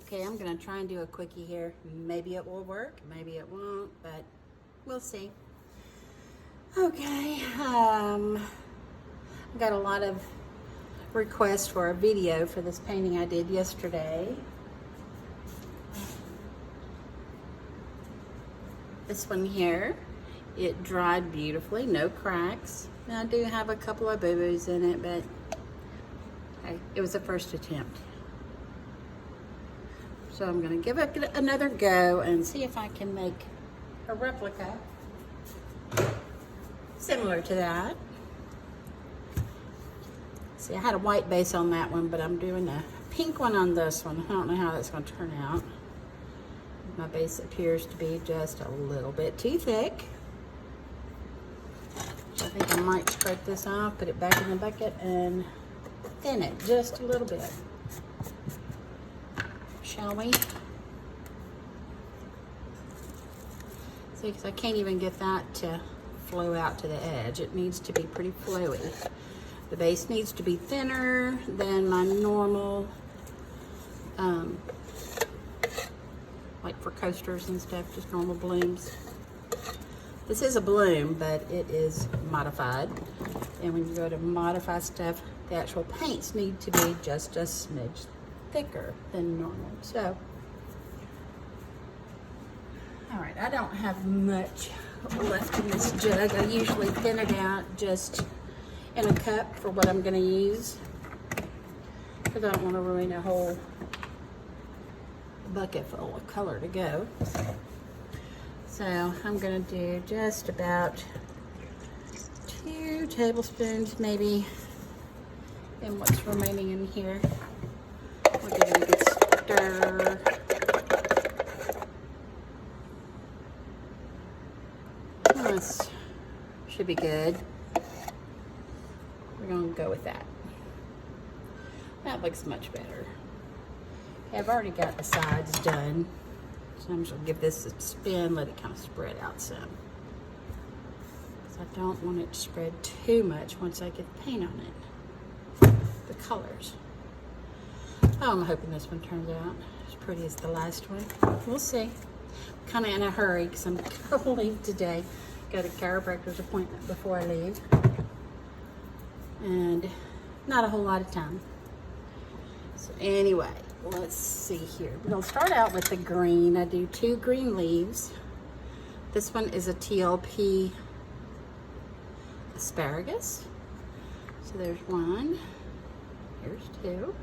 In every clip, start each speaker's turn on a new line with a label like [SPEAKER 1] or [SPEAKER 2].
[SPEAKER 1] Okay, I'm gonna try and do a quickie here. Maybe it will work, maybe it won't, but we'll see. Okay, I got a lot of requests for a video for this painting I did yesterday. This one here, it dried beautifully, no cracks. Now I do have a couple of boo-boos in it, but hey, it was the first attempt. So I'm gonna give it another go and see if I can make a replica similar to that. See, I had a white base on that one, but I'm doing a pink one on this one. I don't know how that's gonna turn out. My base appears to be just a little bit too thick. So I think I might scrape this off, put it back in the bucket, and thin it just a little bit. Shall we? See, because I can't even get that to flow out to the edge. It needs to be pretty flowy. The base needs to be thinner than my normal, like for coasters and stuff, just normal blooms. This is a bloom, but it is modified. And when you go to modify stuff, the actual paints need to be just a smidge thicker than normal. So, all right, I don't have much left in this jug. I usually thin it out just in a cup for what I'm gonna use, because I don't want to ruin a whole bucket full of color to go. So I'm gonna do just about 2 tablespoons maybe in what's remaining in here. We'll give it a good stir. This should be good. We're gonna go with that. That looks much better. Okay, I've already got the sides done. So I'm just gonna give this a spin, let it kind of spread out some. Because I don't want it to spread too much once I get the paint on it. The colors. Oh, I'm hoping this one turns out as pretty as the last one. We'll see. Kind of in a hurry because I'm gonna leave today. Got a chiropractor's appointment before I leave. And not a whole lot of time. So anyway, let's see here. We're gonna start out with the green. I do 2 green leaves. This one is a TLP Asparagus. So there's 1. Here's 2.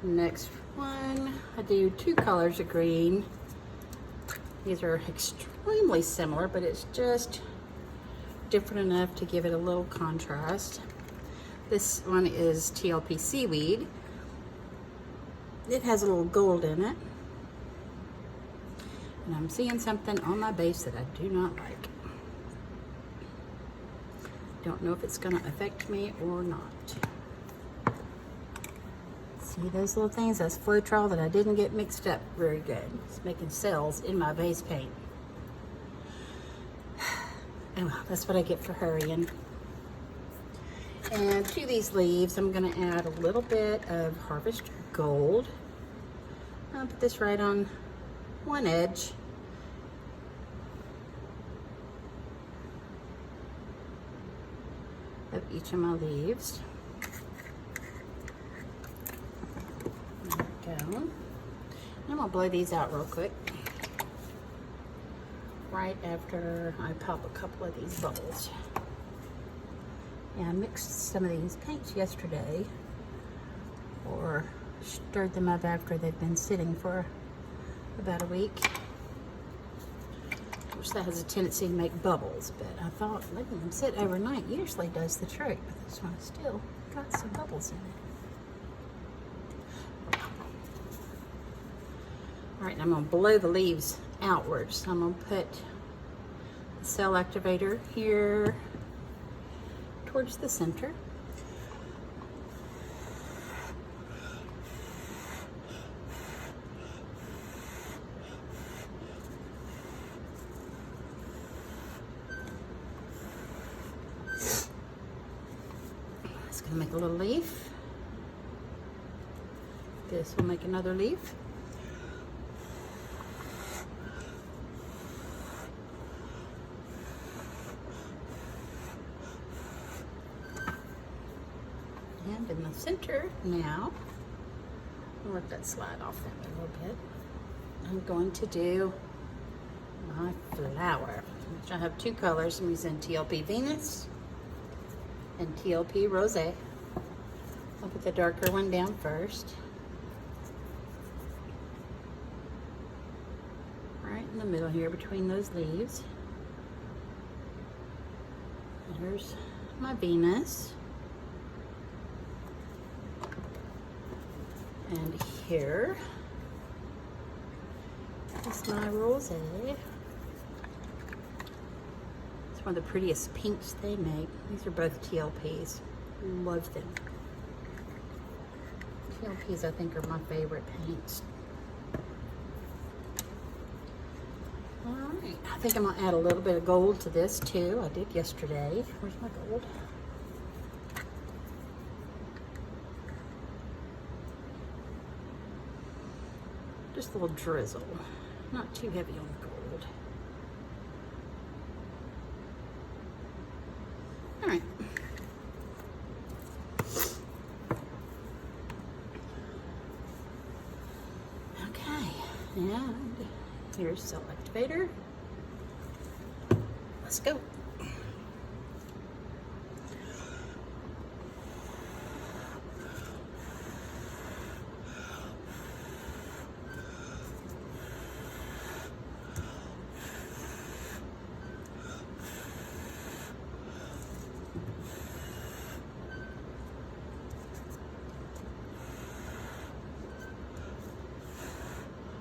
[SPEAKER 1] Next one, I do 2 colors of green. These are extremely similar, but it's just different enough to give it a little contrast. This one is TLP Seaweed. It has a little gold in it. And I'm seeing something on my base that I do not like. Don't know if it's gonna affect me or not. See those little things? That's Floetrol that I didn't get mixed up very good. It's making cells in my base paint. And well, that's what I get for hurrying. And to these leaves, I'm gonna add a little bit of Harvest Gold. I'll put this right on one edge. Of each of my leaves. There we go. I'm gonna blow these out real quick. Right after I pop a couple of these bubbles. Yeah, I mixed some of these paints yesterday, or stirred them up after they've been sitting for about a week. Of course, that has a tendency to make bubbles, but I thought letting them sit overnight usually does the trick, but this one still got some bubbles in it. All right, and I'm gonna blow the leaves outwards. So I'm gonna put the cell activator here towards the center. It's gonna make a little leaf. This will make another leaf. And in the center now, I'll let that slide off that way a little bit. I'm going to do my flower, which I have two colors. I'm using TLP Venus and TLP Rose. I'll put the darker one down first. Right in the middle here between those leaves. There's my Venus. And here is my Rose. It's one of the prettiest pinks they make. These are both TLPs. Love them. TLPs, I think, are my favorite paints. Alright, I think I'm going to add a little bit of gold to this too. I did yesterday. Where's my gold? Just a little drizzle. Not too heavy on the gold. Alright. Okay, and here's Cell Activator. Let's go.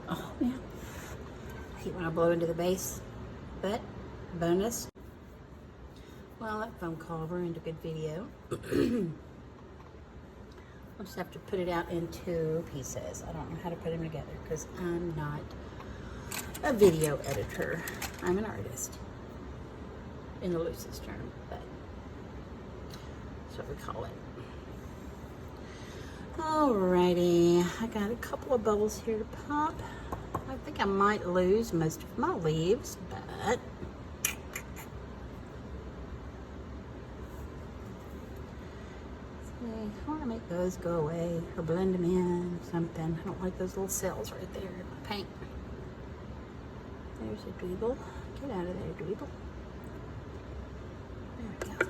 [SPEAKER 1] Oh man, I hate when I blow into the base, but bonus. Well, that phone call ruined a good video. I'll just have to put it out in two pieces. I don't know how to put them together because I'm not a video editor. I'm an artist in the loosest term, but that's what we call it. Alrighty, I got a couple of bubbles here to pop. I think I might lose most of my leaves, but I want to make those go away or blend them in or something. I don't like those little cells right there in my paint. There's a dweeble. Get out of there, dweeble. There we go.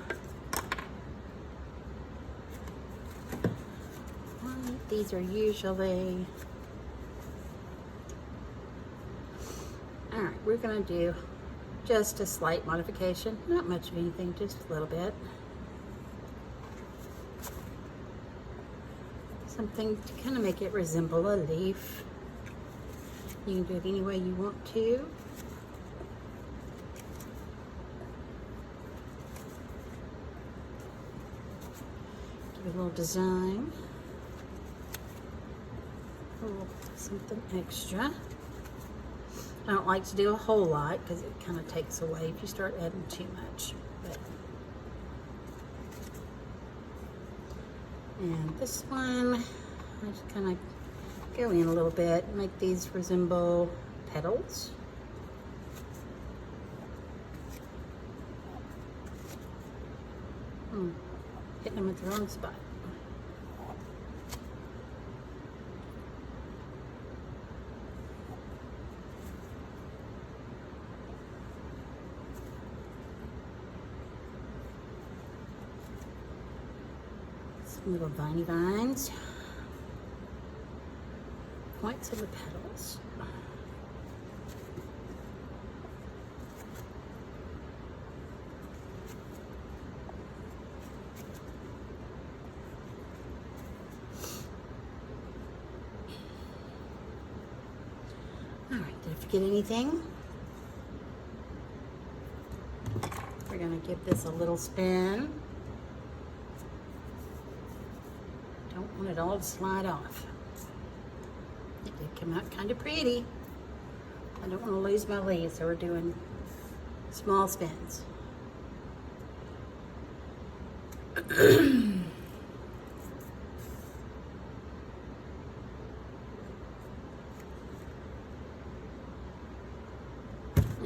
[SPEAKER 1] These are usually, all right, we're gonna do just a slight modification, not much of anything, just a little bit. Something to kind of make it resemble a leaf. You can do it any way you want to. Give it a little design. Something extra. I don't like to do a whole lot because it kind of takes away if you start adding too much. But, and this one, I just kind of go in a little bit, make these resemble petals. Hitting them at the wrong spot. Little viney vines, points of the petals. All right, did I forget anything? We're gonna give this a little spin. Don't want it all to slide off. It did come out kind of pretty. I don't want to lose my leaves, so we're doing small spins.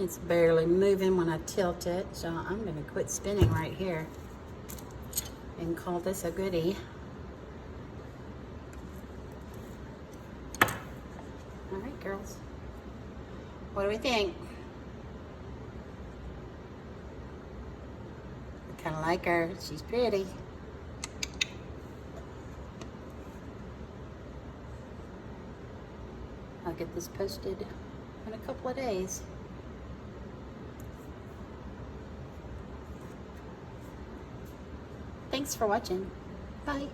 [SPEAKER 1] It's barely moving when I tilt it, so I'm going to quit spinning right here and call this a goodie. All right, girls. What do we think? I kind of like her. She's pretty. I'll get this posted in a couple of days. Thanks for watching. Bye.